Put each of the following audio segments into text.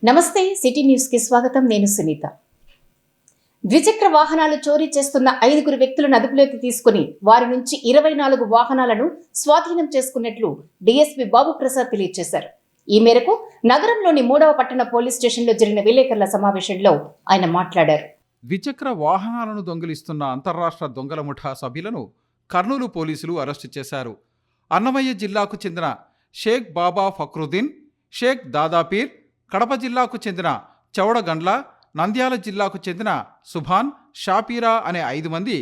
నమస్తే city news కి స్వాగతం. నేను సునీత. ద్విచక్ర వాహనాలు చోరీ చేస్తున్న 5 వ్యక్తులను అదుపులోకి తీసుకుని వారి నుంచి 24 వాహనాలను స్వాధీనం చేసుకున్నట్లు డీఎస్పీ బాబు ప్రసాద్ తెలియజేశారు. ఈ మేరకు నగరంలోని 3వ పట్టణ పోలీస్ స్టేషన్లో జరిగిన విలేకరుల సమావేశంలో ఆయన మాట్లాడారు. ద్విచక్ర వాహనాలను దొంగిలిస్తున్న అంతర్రాష్ట్ర దొంగల ముఠా సభ్యులను కర్నూలు పోలీసులు అరెస్టు చేశారు. అన్నమయ్య జిల్లాకు చెందిన షేక్ బాబా ఫక్రుద్దీన్, షేక్ దాదాపీర్, కడప జిల్లాకు చెందిన చౌడగండ్ల, నంద్యాల జిల్లాకు చెందిన సుభాన్, షాపీరా అనే 5 మంది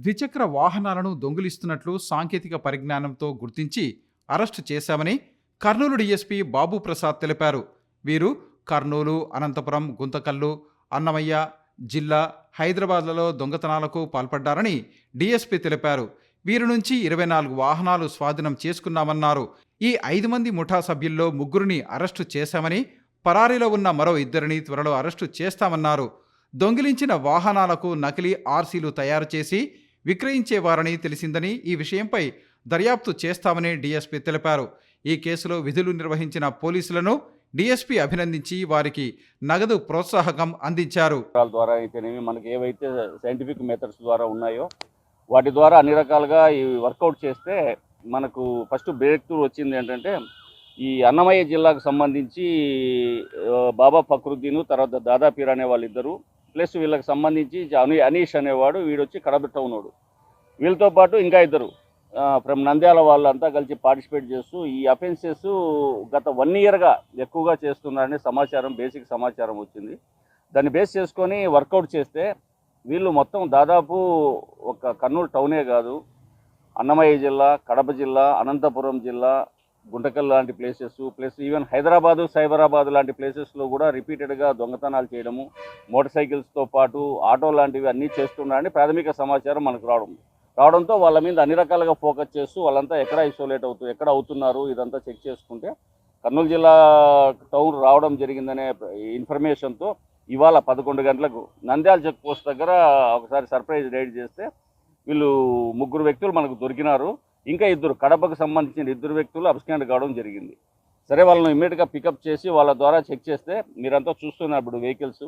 ద్విచక్ర వాహనాలను దొంగిలిస్తున్నట్లు సాంకేతిక పరిజ్ఞానంతో గుర్తించి అరెస్టు చేశామని కర్నూలు డీఎస్పీ బాబు ప్రసాద్ తెలిపారు. వీరు కర్నూలు, అనంతపురం, గుంతకల్లు, అన్నమయ్య జిల్లా, హైదరాబాద్లలో దొంగతనాలకు పాల్పడ్డారని డీఎస్పీ తెలిపారు. వీరి నుంచి 24 వాహనాలు స్వాధీనం చేసుకున్నామన్నారు. ఈ 5 మంది ముఠా సభ్యుల్లో 3 అరెస్టు చేశామని, పరారీలో ఉన్న మరో 2 త్వరలో అరెస్టు చేస్తామన్నారు. దొంగిలించిన వాహనాలకు నకిలీ ఆర్సీలు తయారు చేసి విక్రయించేవారని తెలిసిందని, ఈ విషయంపై దర్యాప్తు చేస్తామని డీఎస్పీ తెలిపారు. ఈ కేసులో విధులు నిర్వహించిన పోలీసులను డీఎస్పీ అభినందించి వారికి నగదు ప్రోత్సాహకం అందించారు. ద్వారా అయితేనేమి మనకి ఏవైతే సైంటిఫిక్ మెథడ్స్ ద్వారా ఉన్నాయో వాటి ద్వారా అన్ని రకాలుగా ఈ వర్కౌట్ చేస్తే మనకు ఫస్ట్ బ్రేక్ త్రూ వచ్చింది ఏంటంటే, ఈ అన్నమయ్య జిల్లాకు సంబంధించి బాబా ఫక్రుద్దీన్, తర్వాత దాదాపీర్ అనే వాళ్ళిద్దరు, ప్లస్ వీళ్ళకి సంబంధించి అనీష్ అనేవాడు, వీడొచ్చి కడప టౌనోడు. వీళ్ళతో పాటు ఇంకా 2 ఫ్రమ్ నంద్యాల వాళ్ళంతా కలిసి పార్టిసిపేట్ చేస్తూ ఈ అఫెన్సెస్ గత 1 ఇయర్గా ఎక్కువగా చేస్తున్నారనే సమాచారం, బేసిక్ సమాచారం వచ్చింది. దాన్ని బేస్ చేసుకొని వర్కౌట్ చేస్తే వీళ్ళు మొత్తం దాదాపు ఒక కర్నూలు టౌనే కాదు, అన్నమయ్య జిల్లా, కడప జిల్లా, అనంతపురం జిల్లా, గుంటకల్ లాంటి places, plus even Hyderabad, Cyberabad లాంటి ప్లేసెస్లో కూడా రిపీటెడ్గా దొంగతనాలు చేయడము, మోటార్ సైకిల్స్తో పాటు ఆటో లాంటివి అన్నీ చేస్తున్నారని ప్రాథమిక సమాచారం మనకు రావడంతో వాళ్ళ మీద అన్ని రకాలుగా ఫోకస్ చేస్తూ వాళ్ళంతా ఎక్కడ ఐసోలేట్ ఎక్కడ అవుతున్నారు ఇదంతా చెక్ చేసుకుంటే కర్నూలు జిల్లా టౌన్ రావడం జరిగిందనే ఇన్ఫర్మేషన్తో ఇవాళ 11 గంటలకు నంద్యాల చెక్ పోస్ట్ దగ్గర ఒకసారి సర్ప్రైజ్ రైడ్ చేస్తే వీళ్ళు 3 వ్యక్తులు మనకు దొరికినారు. ఇంకా 2 కడపకు సంబంధించిన 2 వ్యక్తులు అబ్స్కాండ్ కావడం జరిగింది. సరే, వాళ్ళని ఇమ్మీడియట్గా పికప్ చేసి వాళ్ళ ద్వారా చెక్ చేస్తే మీరంతా చూస్తున్నారు ఇప్పుడు వెహికల్స్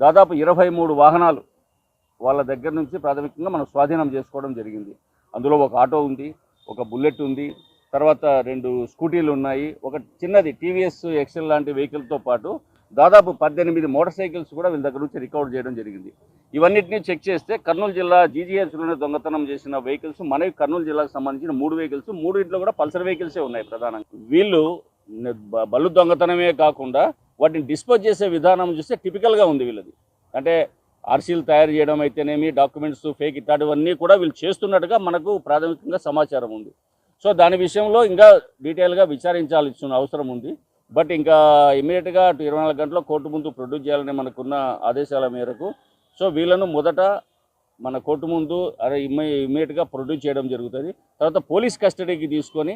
దాదాపు 23 వాహనాలు వాళ్ళ దగ్గర నుంచి ప్రాథమికంగా మనం స్వాధీనం చేసుకోవడం జరిగింది. అందులో ఒక ఆటో ఉంది, ఒక బుల్లెట్ ఉంది, తర్వాత 2 స్కూటీలు ఉన్నాయి, ఒక చిన్నది టీవీఎస్ ఎక్సెల్ లాంటి వెహికల్తో పాటు దాదాపు 18 మోటార్ సైకిల్స్ కూడా వీళ్ళ దగ్గర నుంచి రికవర్ చేయడం జరిగింది. ఇవన్నిటిని చెక్ చేస్తే కర్నూలు జిల్లా జీజీహెచ్లోనే దొంగతనం చేసిన వెహికల్స్ మనకి కర్నూలు జిల్లాకు సంబంధించిన 3 వెహికల్స్, 3 కూడా పల్సర్ వెహికల్సే ఉన్నాయి ప్రధానంగా. వీళ్ళు బళ్ళు దొంగతనమే కాకుండా వాటిని డిస్పోజ్ చేసే విధానం చూస్తే టిపికల్గా ఉంది వీళ్ళది. అంటే ఆర్సీలు తయారు చేయడం అయితేనేమి, డాక్యుమెంట్స్ ఫేక్ ఇట్లాంటివన్నీ కూడా వీళ్ళు చేస్తున్నట్టుగా మనకు ప్రాథమికంగా సమాచారం ఉంది. సో దాని విషయంలో ఇంకా డీటెయిల్గా విచారించాల్సిన అవసరం ఉంది. బట్ ఇంకా ఇమీడియట్గా 24 గంటల కోర్టు ముందు ప్రొడ్యూస్ చేయాలని మనకున్న ఆదేశాల మేరకు సో వీళ్ళను మొదట మన కోర్టు ముందు ఇమీడియట్గా ప్రొడ్యూస్ చేయడం జరుగుతుంది. తర్వాత పోలీస్ కస్టడీకి తీసుకొని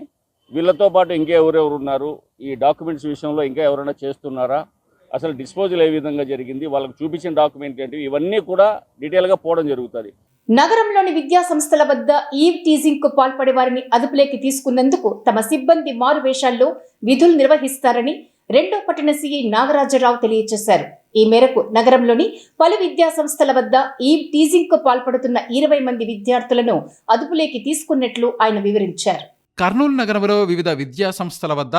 వీళ్ళతో పాటు ఇంకా ఎవరెవరు ఉన్నారు, ఈ డాక్యుమెంట్స్ విషయంలో ఇంకా ఎవరైనా చేస్తున్నారా, అసలు డిస్పోజల్ ఏ విధంగా జరిగింది, వాళ్ళకి చూపించిన డాక్యుమెంట్ ఏంటి, ఇవన్నీ కూడా డీటెయిల్గా పోవడం జరుగుతుంది. నగరంలోని విద్యా సంస్థల వద్ద ఈవ్ టీజింగ్ కు పాల్పడే వారిని అదుపులోకి తీసుకున్నందుకు తమ సిబ్బంది మారు వేషాల్లో విధులు నిర్వహిస్తారని 2వ పట్టణ సీఐ నాగరాజరావు తెలియజేశారు. ఈ మేరకు నగరంలోని పలు విద్యా సంస్థల వద్ద ఈవ్ టీజింగ్ కు పాల్పడుతున్న 20 మంది విద్యార్థులను అదుపులోకి తీసుకున్నట్లు ఆయన వివరించారు. కర్నూలు నగరంలో వివిధ విద్యా సంస్థల వద్ద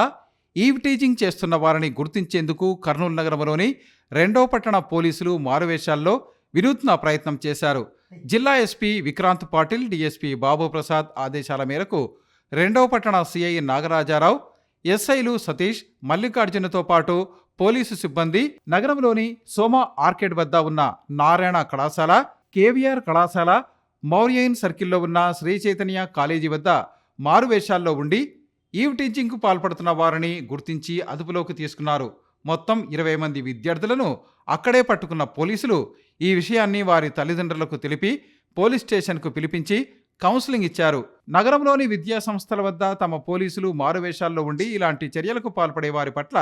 ఈవ్ టీజింగ్ చేస్తున్న వారిని గుర్తించేందుకు కర్నూలు నగరంలోని 2వ పట్టణ పోలీసులు మారువేషాల్లో వినూత్న ప్రయత్నం చేశారు. జిల్లా ఎస్పీ విక్రాంత్ పాటిల్, డీఎస్పీ బాబు ప్రసాద్ ఆదేశాల మేరకు 2వ పట్టణ సిఐ నాగరాజారావు, ఎస్ఐలు సతీష్, మల్లికార్జునతో పాటు పోలీసు సిబ్బంది నగరంలోని సోమ ఆర్కేడ్ వద్ద ఉన్న నారాయణ కళాశాల, కేవీఆర్ కళాశాల, మౌర్యన్ సర్కిల్లో ఉన్న శ్రీ చైతన్య కాలేజీ వద్ద మారువేషాల్లో ఉండి ఈవ్ టీచింగ్కు పాల్పడుతున్న వారిని గుర్తించి అదుపులోకి తీసుకున్నారు. మొత్తం 20 మంది విద్యార్థులను అక్కడే పట్టుకున్న పోలీసులు ఈ విషయాన్ని వారి తల్లిదండ్రులకు తెలిపి పోలీస్ స్టేషన్కు పిలిపించి కౌన్సిలింగ్ ఇచ్చారు. నగరంలోని విద్యా సంస్థల వద్ద తమ పోలీసులు మారువేషాల్లో ఉండి ఇలాంటి చర్యలకు పాల్పడే వారి పట్ల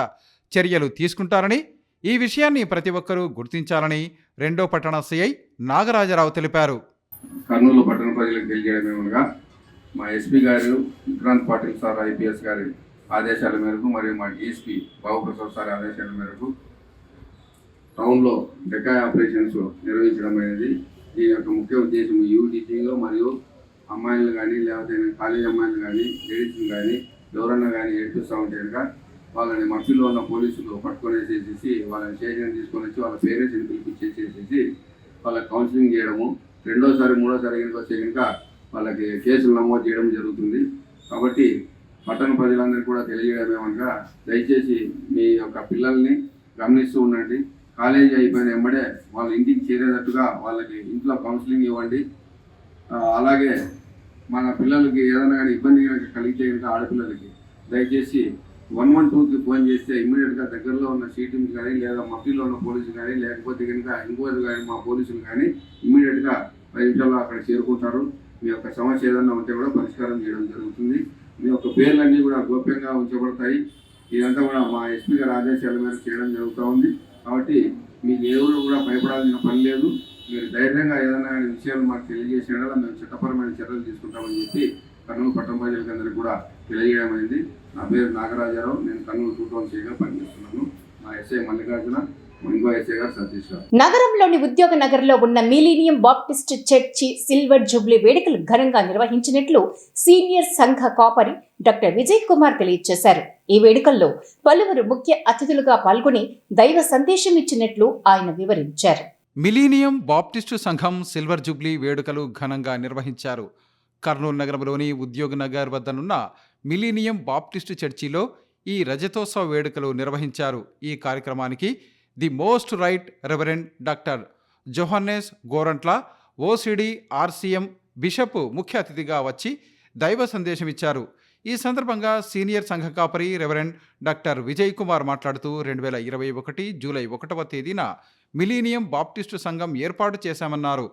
చర్యలు తీసుకుంటారని, ఈ విషయాన్ని ప్రతి ఒక్కరూ గుర్తించాలని 2వ పట్టణ సిఐ నాగరాజరావు తెలిపారు. కర్నూలు పట్టణ ప్రజలకు తెలియజేయడమేమనగా మా ఎస్పీ గారు విక్రాంత్ పాటిల్ సార్ ఐపీఎస్ గారి ఆదేశాల మేరకు మరియు మా డిఎస్పీ బాబు ప్రసాద్ సార్ ఆదేశాల మేరకు టౌన్లో డెకాయ్ ఆపరేషన్స్ నిర్వహించడం అనేది దీని యొక్క ముఖ్య ఉద్దేశం. టీచింగ్లో మరియు అమ్మాయిలు కానీ లేకపోతే కాలేజ్ అమ్మాయిలు కానీ లేడీస్ని కానీ ఎవరన్నా కానీ ఏడుస్తూ ఉంటే కనుక వాళ్ళని మధ్యలో ఉన్న పోలీసులు పట్టుకొనేసేసి వాళ్ళని స్టేషన్ తీసుకొని వచ్చి వాళ్ళ పేరెంట్స్ని పిలిపించేసేసి వాళ్ళకి కౌన్సిలింగ్ చేయడము, రెండోసారి మూడోసారి కనుక వస్తే కనుక వాళ్ళకి కేసులు నమోదు చేయడం జరుగుతుంది. కాబట్టి పట్టణ ప్రజలందరికీ కూడా తెలియజేయడం ఏమనగా దయచేసి మీ యొక్క పిల్లల్ని గమనిస్తూ ఉండండి. కాలేజీ అయిపోయిన వెంబడే వాళ్ళ ఇంటికి చేరేటట్టుగా వాళ్ళకి ఇంట్లో కౌన్సిలింగ్ ఇవ్వండి. అలాగే మన పిల్లలకి ఏదైనా కానీ ఇబ్బంది కలిగితే కనుక ఆడపిల్లలకి దయచేసి 112కి ఫోన్ చేస్తే ఇమ్మీడియట్గా దగ్గరలో ఉన్న సిటీమ్స్ కానీ లేదా మఫ్టీలో ఉన్న పోలీసులు కానీ లేకపోతే కనుక ఇంకోటి కానీ మా పోలీసులు కానీ ఇమ్మీడియట్గా 10 నిమిషాల్లో అక్కడ చేరుకుంటారు. మీ యొక్క సమస్య ఏదన్నా ఉంటే కూడా పరిష్కారం చేయడం జరుగుతుంది. మీ యొక్క పేర్లన్నీ కూడా గోప్యంగా ఉంచబడతాయి. ఇదంతా కూడా మా ఎస్పీ గారి ఆదేశాల మేరకు చేయడం జరుగుతూ ఉంది. కాబట్టి మీకు ఎవరు కూడా భయపడాల్సిన పని లేదు. మీరు ధైర్యంగా ఏదైనా విషయాలు మాకు తెలియజేసిన మేము చట్టపరమైన చర్యలు తీసుకుంటామని చెప్పి కర్నూలు పట్టణ ప్రజలకందరికీ కూడా తెలియజేయడం అయింది. నా పేరు నాగరాజారావు, నేను కర్నూలు 2 టౌన్ సిగా పనిచేస్తున్నాను. మా ఎస్ఐ మల్లికార్జున, ఇంకో ఎస్ఐ గారు సతీష్ గారు. నగరంలోని ఉద్యోగ నగర్లో ఉన్న millennium Baptist church silver Jubilee వేడుకలు ఘనంగా నిర్వహించినట్లు సీనియర్ సంఘ కాపరి డాక్టర్ విజయ్ కుమార్ తెలియజేశారు. ఈ వేడుకల్లో పలువురు ముఖ్య అతిథులుగా పాల్గొని దైవ సందేశం ఇచ్చినట్లు ఆయన వివరించారు. మిలీనియం బాప్టిస్టు సంఘం సిల్వర్ జూబ్లీ వేడుకలు ఘనంగా నిర్వహించారు. కర్నూలు నగరంలోని ఉద్యోగ్ నగర్ వద్దనున్న మిలీనియం బాప్టిస్టు చర్చిలో ఈ రజతోత్సవ వేడుకలు నిర్వహించారు. ఈ కార్యక్రమానికి the most right reverend doctor జోహన్నెస్ Gorantla OCD RCM bishop ముఖ్య అతిథిగా వచ్చి దైవ సందేశం ఇచ్చారు. ఈ సందర్భంగా సీనియర్ సంఘ కాపరి రెవరెండ్ డాక్టర్ విజయ్ కుమార్ మాట్లాడుతూ 2021 జూలై 1వ తేదీన మిలీనియం బాప్టిస్టు సంఘం ఏర్పాటు చేశామన్నారు.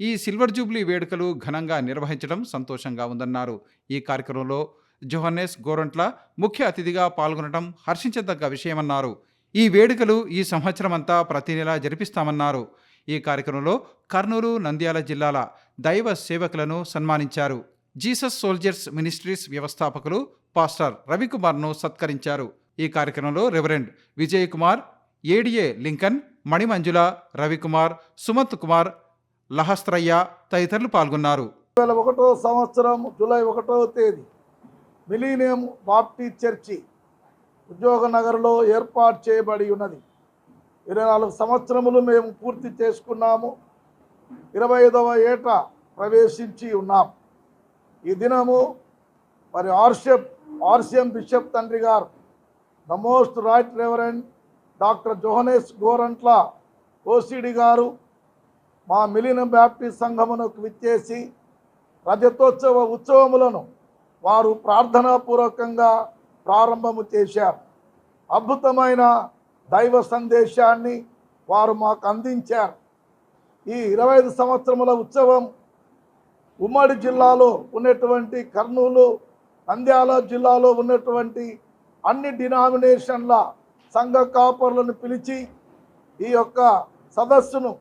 ఈ సిల్వర్ జూబ్లీ వేడుకలు ఘనంగా నిర్వహించడం సంతోషంగా ఉందన్నారు. ఈ కార్యక్రమంలో జోహన్నెస్ గోరంట్ల ముఖ్య అతిథిగా పాల్గొనడం హర్షించదగ్గ విషయమన్నారు. ఈ వేడుకలు ఈ సంవత్సరమంతా ప్రతి నెలా జరిపిస్తామన్నారు. ఈ కార్యక్రమంలో కర్నూలు, నంద్యాల జిల్లాల దైవ సేవకులను సన్మానించారు. జీసస్ సోల్జర్స్ మినిస్ట్రీస్ వ్యవస్థాపకులు పాస్టర్ రవికుమార్ను సత్కరించారు. ఈ కార్యక్రమంలో reverend Vijay Kumar, ADA Lincoln, Manimanjula, Ravikumar, Sumanth Kumar, Lahastrayya తదితరులు పాల్గొన్నారు. 2001 సంవత్సరం జూలై 1వ తేదీ మిలీనియం బాప్టిస్ట్ చర్చి ఉద్యోగ నగర్లో ఏర్పాటు చేయబడి ఉన్నది. 24 సంవత్సరములు మేము పూర్తి చేసుకున్నాము. 25వ ఏట ప్రవేశించి ఉన్నాం. ఈ దినము మరి ఆర్సీఎం బిషప్ తండ్రి గారు the most right reverend doctor జోహన్నెస్ Gorantla OCD గారు మా మిలీనియం బాప్టిస్ట్ సంఘమునకు విచ్చేసి రజతోత్సవ ఉత్సవములను వారు ప్రార్థనాపూర్వకంగా ప్రారంభము చేశారు. అద్భుతమైన దైవ సందేశాన్ని వారు మాకు అందించారు. ఈ 25 సంవత్సరముల ఉత్సవం ఉమ్మడి జిల్లాలో ఉన్నటువంటి కర్నూలు, నంద్యాల జిల్లాలో ఉన్నటువంటి అన్ని డినామినేషన్ల సంఘ కాపరులను పిలిచి ఈ యొక్క సదస్సును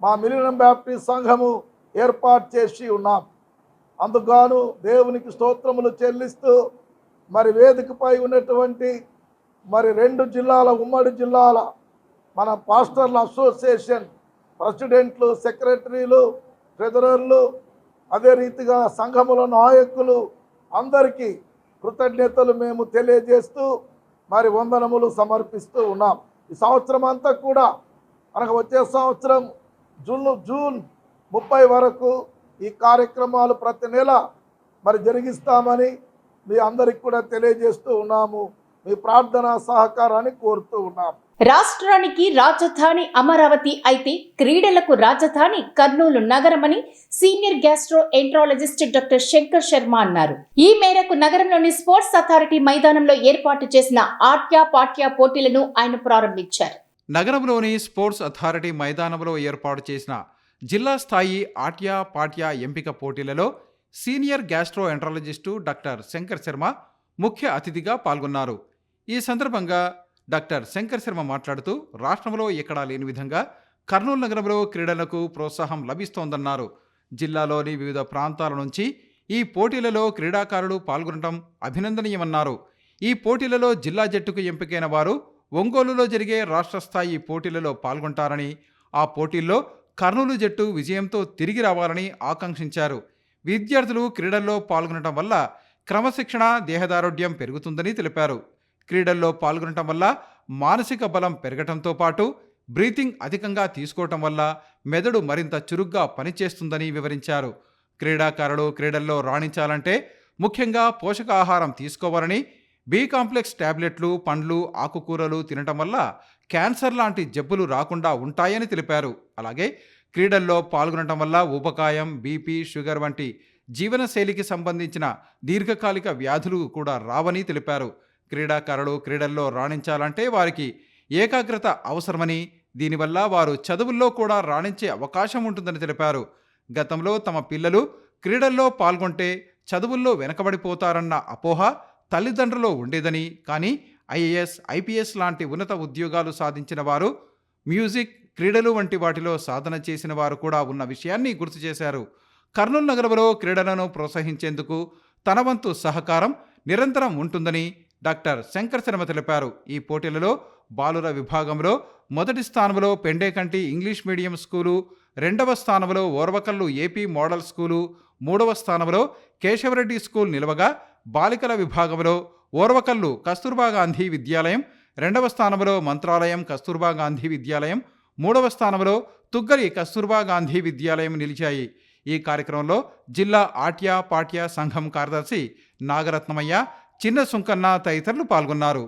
మా మిలీనియం బాప్టిస్ట్ సంఘము ఏర్పాటు చేసి ఉన్నాం. అందుకు దేవునికి స్తోత్రములు చెల్లిస్తూ మరి వేదికపై ఉన్నటువంటి మరి 2 జిల్లాల ఉమ్మడి జిల్లాల మన పాస్టర్ల అసోసియేషన్ ప్రెసిడెంట్లు, సెక్రటరీలు, ట్రెజరర్లు, అదే రీతిగా సంఘముల నాయకులు అందరికీ కృతజ్ఞతలు మేము తెలియజేస్తూ మరి వందనములు సమర్పిస్తూ ఉన్నాం. ఈ సంవత్సరం అంతా కూడా మనకు వచ్చే సంవత్సరం జూన్ 30 వరకు ఈ కార్యక్రమాలు ప్రతి నెల మరి జరిగిస్తామని మీ అందరికి కూడా తెలియజేస్తూ ఉన్నాము. మీ ప్రార్థన సహకారాన్ని కోరుతూ ఉన్నాము. రాష్ట్రానికి రాజధాని అమరావతి అయితే క్రీడలకు రాజధాని కర్నూలు నగరమని senior gastroenterologist doctor Shankar Sharma అన్నారు. ఈ మేరకు నగరంలోని స్పోర్ట్స్ అథారిటీ మైదానంలో ఏర్పాటు చేసిన ఆట్య పోటీలను ఆయన ప్రారంభించారు. నగరంలోని స్పోర్ట్స్ అథారిటీ మైదానంలో ఏర్పాటు చేసిన జిల్లా స్థాయి ఆట్య ఎంపిక పోటీలలో senior gastro enterologist doctor Shankar Sharma ముఖ్య అతిథిగా పాల్గొన్నారు. ఈ సందర్భంగా డాక్టర్ శంకర్ శర్మ మాట్లాడుతూ రాష్ట్రంలో ఎక్కడా లేని విధంగా కర్నూలు నగరంలో క్రీడలకు ప్రోత్సాహం లభిస్తోందన్నారు. జిల్లాలోని వివిధ ప్రాంతాల నుంచి ఈ పోటీలలో క్రీడాకారులు పాల్గొనడం అభినందనీయమన్నారు. ఈ పోటీలలో జిల్లా జట్టుకు ఎంపికైన వారు ఒంగోలులో జరిగే రాష్ట్ర స్థాయి పోటీలలో పాల్గొంటారని, ఆ పోటీల్లో కర్నూలు జట్టు విజయంతో తిరిగి రావాలని ఆకాంక్షించారు. విద్యార్థులు క్రీడల్లో పాల్గొనడం వల్ల క్రమశిక్షణ, దేహదారోగ్యం పెరుగుతుందని తెలిపారు. క్రీడల్లో పాల్గొనడం వల్ల మానసిక బలం పెరగటంతో పాటు బ్రీతింగ్ అధికంగా తీసుకోవటం వల్ల మెదడు మరింత చురుగ్గా పనిచేస్తుందని వివరించారు. క్రీడాకారులు క్రీడల్లో రాణించాలంటే ముఖ్యంగా పోషకాహారం తీసుకోవాలని, బి కాంప్లెక్స్ టాబ్లెట్లు, పండ్లు, ఆకుకూరలు తినటం వల్ల క్యాన్సర్ లాంటి జబ్బులు రాకుండా ఉంటాయని తెలిపారు. అలాగే క్రీడల్లో పాల్గొనటం వల్ల ఊబకాయం, బీపీ, షుగర్ వంటి జీవనశైలికి సంబంధించిన దీర్ఘకాలిక వ్యాధులు కూడా రావని తెలిపారు. క్రీడాకారులు క్రీడల్లో రాణించాలంటే వారికి ఏకాగ్రత అవసరమని, దీనివల్ల వారు చదువుల్లో కూడా రాణించే అవకాశం ఉంటుందని తెలిపారు. గతంలో తమ పిల్లలు క్రీడల్లో పాల్గొంటే చదువుల్లో వెనకబడిపోతారన్న అపోహ తల్లిదండ్రుల్లో ఉండేదని, కానీ ఐఏఎస్, ఐపీఎస్ లాంటి ఉన్నత ఉద్యోగాలు సాధించిన వారు, మ్యూజిక్, క్రీడలు వంటి వాటిలో సాధన చేసిన వారు కూడా ఉన్న విషయాన్ని గుర్తు చేశారు. కర్నూలు నగరంలో క్రీడలను ప్రోత్సహించేందుకు తన వంతు సహకారం నిరంతరం ఉంటుందని డాక్టర్ శంకర్ శర్మ తెలిపారు. ఈ పోటీలలో బాలుర విభాగంలో మొదటి స్థానంలో పెండేకంటి ఇంగ్లీష్ మీడియం స్కూలు, రెండవ స్థానంలో ఓర్వకల్లు ఏపీ మోడల్ స్కూలు, మూడవ స్థానంలో కేశవరెడ్డి స్కూల్ నిలవగా, బాలికల విభాగంలో ఓర్వకల్లు కస్తూర్బా గాంధీ విద్యాలయం, రెండవ స్థానంలో మంత్రాలయం కస్తూర్బా గాంధీ విద్యాలయం, మూడవ స్థానంలో తుగ్గరి కస్తూర్బా గాంధీ విద్యాలయం నిలిచాయి. ఈ కార్యక్రమంలో జిల్లా ఆట్య పాట్య సంఘం కార్యదర్శి నాగరత్నమయ్య, చిన్న సుంకన్న తదితరులు పాల్గొన్నారు.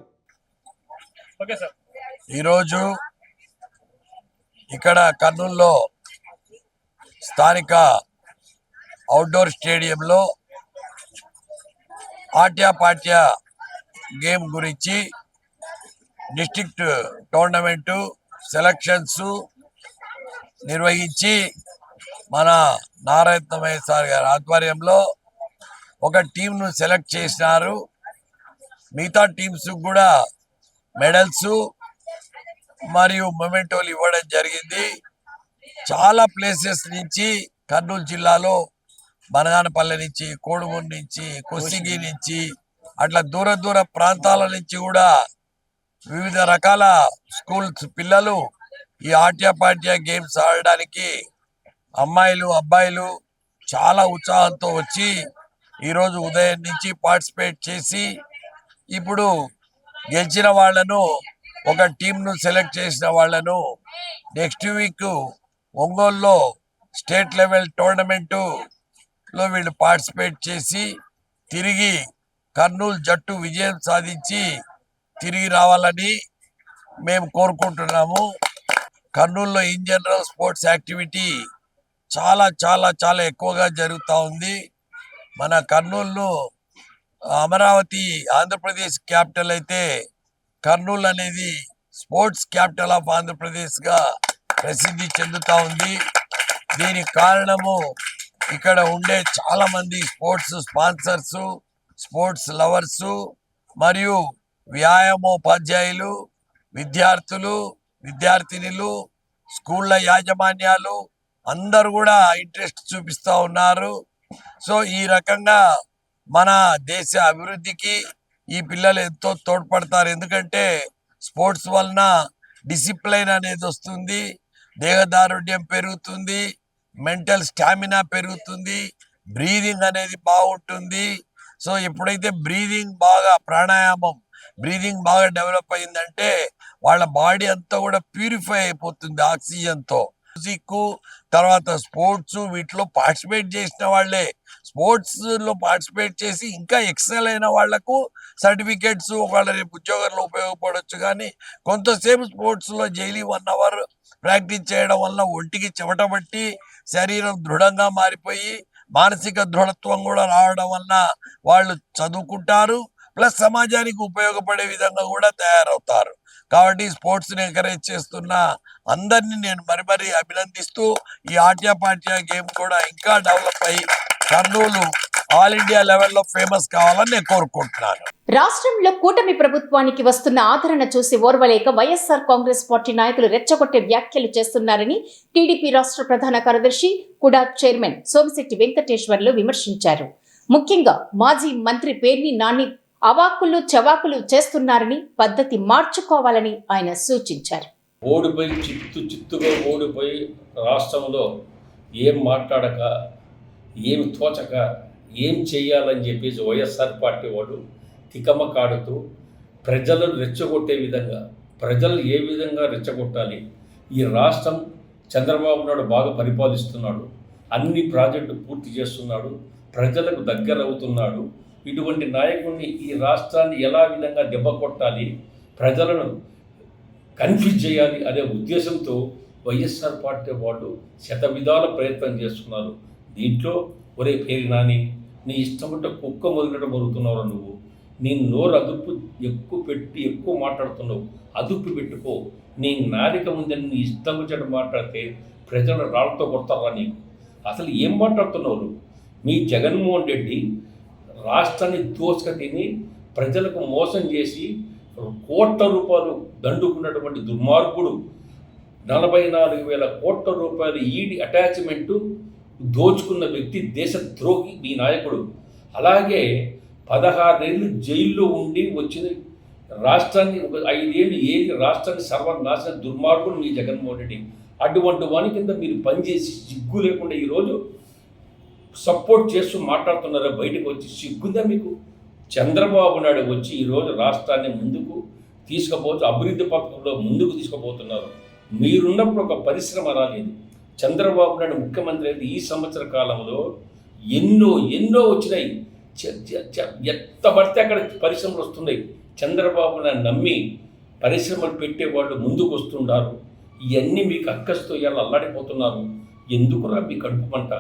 ఈరోజు ఇక్కడ కర్నూలులో స్థానిక అవుట్డోర్ స్టేడియంలో ఆట్యాపాట్య గేమ్ గురించి డిస్ట్రిక్ట్ టోర్నమెంటు సెలక్షన్స్ నిర్వహించి మన నారాయణమయ్య సార్ గారి ఆధ్వర్యంలో ఒక టీంను సెలెక్ట్ చేసినారు. మిగతా టీమ్స్ కూడా మెడల్స్ మరియు మొమెంటోలు ఇవ్వడం జరిగింది. చాలా ప్లేసెస్ నుంచి కర్నూలు జిల్లాలో బనగానపల్లె నుంచి, కోడుమూరు నుంచి, కొస్సిగి నుంచి, అట్లా దూర దూర ప్రాంతాల నుంచి కూడా వివిధ రకాల స్కూల్స్ పిల్లలు ఈ ఆట్యాపాట్య గేమ్స్ ఆడడానికి అమ్మాయిలు, అబ్బాయిలు చాలా ఉత్సాహంతో వచ్చి ఈరోజు ఉదయం నుంచి పార్టిసిపేట్ చేసి ఇప్పుడు గెలిచిన వాళ్లను, ఒక టీంను సెలెక్ట్ చేసిన వాళ్లను నెక్స్ట్ వీక్ ఒంగోలులో స్టేట్ లెవెల్ టోర్నమెంటులో వీళ్ళు పార్టిసిపేట్ చేసి తిరిగి కర్నూలు జట్టు విజయం సాధించి తిరిగి రావాలని మేము కోరుకుంటున్నాము. కర్నూలులో ఇన్ జనరల్ స్పోర్ట్స్ యాక్టివిటీ చాలా చాలా చాలా ఎక్కువగా జరుగుతూ ఉంది. మన కర్నూలులో అమరావతి ఆంధ్రప్రదేశ్ క్యాపిటల్ అయితే కర్నూలు అనేది స్పోర్ట్స్ క్యాపిటల్ ఆఫ్ ఆంధ్రప్రదేశ్గా ప్రసిద్ధి చెందుతూ ఉంది. దీనికి కారణము ఇక్కడ ఉండే చాలా మంది స్పోర్ట్స్ స్పాన్సర్స్, స్పోర్ట్స్ లవర్స్ మరియు వ్యాయామోపాధ్యాయులు, విద్యార్థులు, విద్యార్థినులు, స్కూళ్ళ యాజమాన్యాలు అందరూ కూడా ఇంట్రెస్ట్ చూపిస్తూ ఉన్నారు. సో ఈ రకంగా మన దేశ అభివృద్ధికి ఈ పిల్లలు ఎంతో తోడ్పడతారు. ఎందుకంటే స్పోర్ట్స్ వలన డిసిప్లైన్ అనేది వస్తుంది, దేహదారుఢ్యం పెరుగుతుంది, మెంటల్ స్టామినా పెరుగుతుంది, బ్రీదింగ్ అనేది బాగుంటుంది. సో ఎప్పుడైతే బ్రీదింగ్ బాగా, ప్రాణాయామం బ్రీదింగ్ బాగా డెవలప్ అయిందంటే వాళ్ళ బాడీ అంతా కూడా ప్యూరిఫై అయిపోతుంది ఆక్సిజన్తో. మ్యూజిక్ తర్వాత స్పోర్ట్స్ వీటిలో పార్టిసిపేట్ చేసిన వాళ్ళే, స్పోర్ట్స్ లో పార్టిసిపేట్ చేసి ఇంకా ఎక్సెల్ అయిన వాళ్లకు సర్టిఫికేట్స్ వాళ్ళ రేపు ఉద్యోగంలో ఉపయోగపడవచ్చు. కానీ కొంతసేపు స్పోర్ట్స్ లో డైలీ 1 hour ప్రాక్టీస్ చేయడం వల్ల ఒంటికి చెమట పట్టి శరీరం దృఢంగా మారిపోయి మానసిక దృఢత్వం కూడా రావడం వల్ల వాళ్ళు చదువుకుంటారు, ప్లస్ సమాజానికి ఉపయోగపడే విధంగా కూడా తయారవుతారు. కాబట్టి స్పోర్ట్స్ ని ఎంకరేజ్ చేస్తున్న అందరినీ నేను మరి అభినందిస్తూ ఈ ఆట్యాపాట్య గేమ్ కూడా ఇంకా డెవలప్ అయ్యి కర్నూలు ఆల్ ఇండియా లెవెల్లో ఫేమస్ కావాలని నేను కోరుకుంటున్నాను. రాష్ట్రంలో కూటమి ప్రభుత్వానికి వస్తున్న ఆదరణ చూసి ఓర్వలేక వైఎస్ఆర్ కాంగ్రెస్ పార్టీ నాయకులు రెచ్చగొట్టే వ్యాఖ్యలు చేస్తున్నారని టీడీపీ రాష్ట్ర ప్రధాన కార్యదర్శి కుడా చైర్మన్ సోమిశెట్టి వెంకటేశ్వర్లు విమర్శించారు. ముఖ్యంగా మాజీ మంత్రి పేర్ని నాని అవాక్కులు చవాకులు చేస్తున్నారని పద్ధతి మార్చుకోవాలని ఆయన సూచించారు. ఓడిపోయి చిత్తుగా ఓడిపోయి రాష్ట్రంలో ఏం మాట్లాడక ఏం తోచక ఏం చెయ్యాలని చెప్పేసి వైఎస్ఆర్ పార్టీ వాడు తికమకాడుతూ ప్రజలను రెచ్చగొట్టే విధంగా ప్రజలు ఏ విధంగా రెచ్చగొట్టాలి, ఈ రాష్ట్రం చంద్రబాబు నాయుడు బాగా పరిపాలిస్తున్నాడు, అన్ని ప్రాజెక్టులు పూర్తి చేస్తున్నాడు, ప్రజలకు దగ్గర అవుతున్నాడు, ఇటువంటి నాయకుడిని ఈ రాష్ట్రాన్ని ఎలా విధంగా దెబ్బ కొట్టాలి, ప్రజలను కన్ఫ్యూజ్ చేయాలి అనే ఉద్దేశంతో వైఎస్ఆర్ పార్టీ వాళ్ళు శతవిధాల ప్రయత్నం చేస్తున్నారు. దీంట్లో ఒరే పేరు నాని, నీ ఇష్టం ఉంటే కుక్క మొదలట మొరుగుతున్నావు నువ్వు, నీ నోరు అదుపు ఎక్కువ మాట్లాడుతున్నావు, అదుపు పెట్టుకో. నీ నాలిక ముందని నీ ఇష్టం వచ్చేట మాట్లాడితే ప్రజలు రాళ్ళతో కొడతారా నీకు? అసలు ఏం మాట్లాడుతున్నావు నువ్వు? మీ జగన్మోహన్ రెడ్డి రాష్ట్రాన్ని దోసుక తిని ప్రజలకు మోసం చేసి కోట్ల రూపాయలు దండుకున్నటువంటి దుర్మార్గుడు, 44,000 కోట్ల రూపాయలు ఈడీ అటాచ్మెంటు దోచుకున్న వ్యక్తి దేశద్రోహి మీ నాయకుడు. అలాగే 16 ఏళ్ళు జైల్లో ఉండి వచ్చిన రాష్ట్రాన్ని 5 ఏళ్ళు ఏది రాష్ట్రాన్ని సర్వనాశన దుర్మార్గుడు మీ జగన్మోహన్ రెడ్డి. అటువంటి వాని కింద మీరు పనిచేసి సిగ్గు లేకుండా ఈరోజు సపోర్ట్ చేస్తూ మాట్లాడుతున్నారా? బయటకు వచ్చి సిగ్గుందా మీకు? చంద్రబాబు నాయుడు వచ్చి ఈరోజు రాష్ట్రాన్ని ముందుకు తీసుకుపోతూ అభివృద్ధి పథకంలో ముందుకు తీసుకుపోతున్నారు. మీరున్నప్పుడు ఒక పరిశ్రమ రాలేదు. చంద్రబాబు నాయుడు ముఖ్యమంత్రి అయితే ఈ సంవత్సర కాలంలో ఎన్నో వచ్చినాయి. ఎంత పడితే అక్కడ పరిశ్రమలు వస్తున్నాయి. చంద్రబాబు నాయుడు నమ్మి పరిశ్రమలు పెట్టేవాళ్ళు ముందుకు వస్తున్నారు. ఇవన్నీ మీకు అక్కస్తో ఇవాళ అల్లాడిపోతున్నారు. ఎందుకురా మీ కడుపు పంట?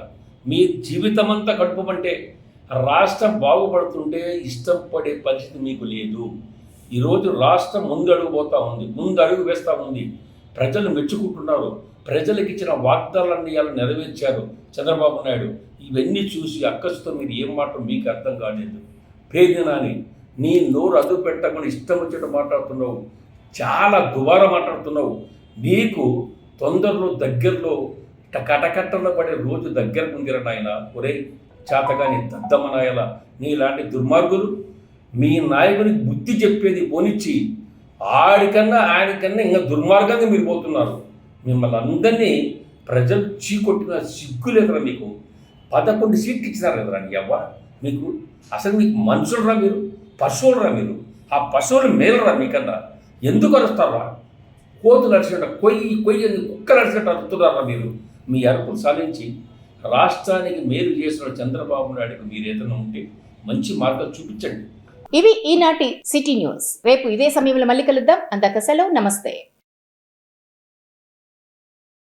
మీ జీవితం అంతా కడుపు పంటే. రాష్ట్రం బాగుపడుతుంటే ఇష్టం పడే పరిస్థితి మీకు లేదు. ఈరోజు రాష్ట్రం ముందు అడుగు వేస్తూ ఉంది. ప్రజలు మెచ్చుకుంటున్నారు. ప్రజలకు ఇచ్చిన వాగ్దానాలన్నీ ఇలా నెరవేర్చారు చంద్రబాబు నాయుడు. ఇవన్నీ చూసి అక్కసుతో మీరు ఏం మాట మీకు అర్థం కాలేదు. పేరు నాని, నీ నోరు అదుపు పెట్టకుండా ఇష్టం వచ్చేట మాట్లాడుతున్నావు, చాలా దుబారా మాట్లాడుతున్నావు. నీకు తొందరలో దగ్గరలో కటకట్టలో పడే రోజు దగ్గరకు ఉందిరా నాయన. ఒరే చేతగాని దద్దమనాయల నీలాంటి దుర్మార్గులు మీ నాయకుడికి బుద్ధి చెప్పేది పోనిచ్చి ఆయనకన్నా ఇంకా దుర్మార్గంగా మీరు పోతున్నారు. మిమ్మల్ని అందరినీ ప్రజలు చీకొట్టిన సిగ్గు లేదురా మీకు. 11 సీట్లు ఇచ్చినారు కదరా నీ అవ్వ మీకు. అసలు మీకు మనుషులరా మీరు? పశువులరా మీరు? ఆ పశువులు మేలరా మీకన్నా? ఎందుకు అరుస్తారా? కోతులు అరిచినట్టు కొయ్యి కుక్కలు అరిచినట్టు అరుతున్నారా మీరు? మీ అరుపులు సాధించి రాష్ట్రానికి మేలు చేసిన చంద్రబాబు నాయుడుకు మీరు ఏదైనా ఉంటే మంచి మార్గం చూపించండి. ఇవి ఈనాటి సిటీ న్యూస్. రేపు ఇదే సమయంలో మళ్ళీ కలుద్దాం. అందాక సెలవు. నమస్తే.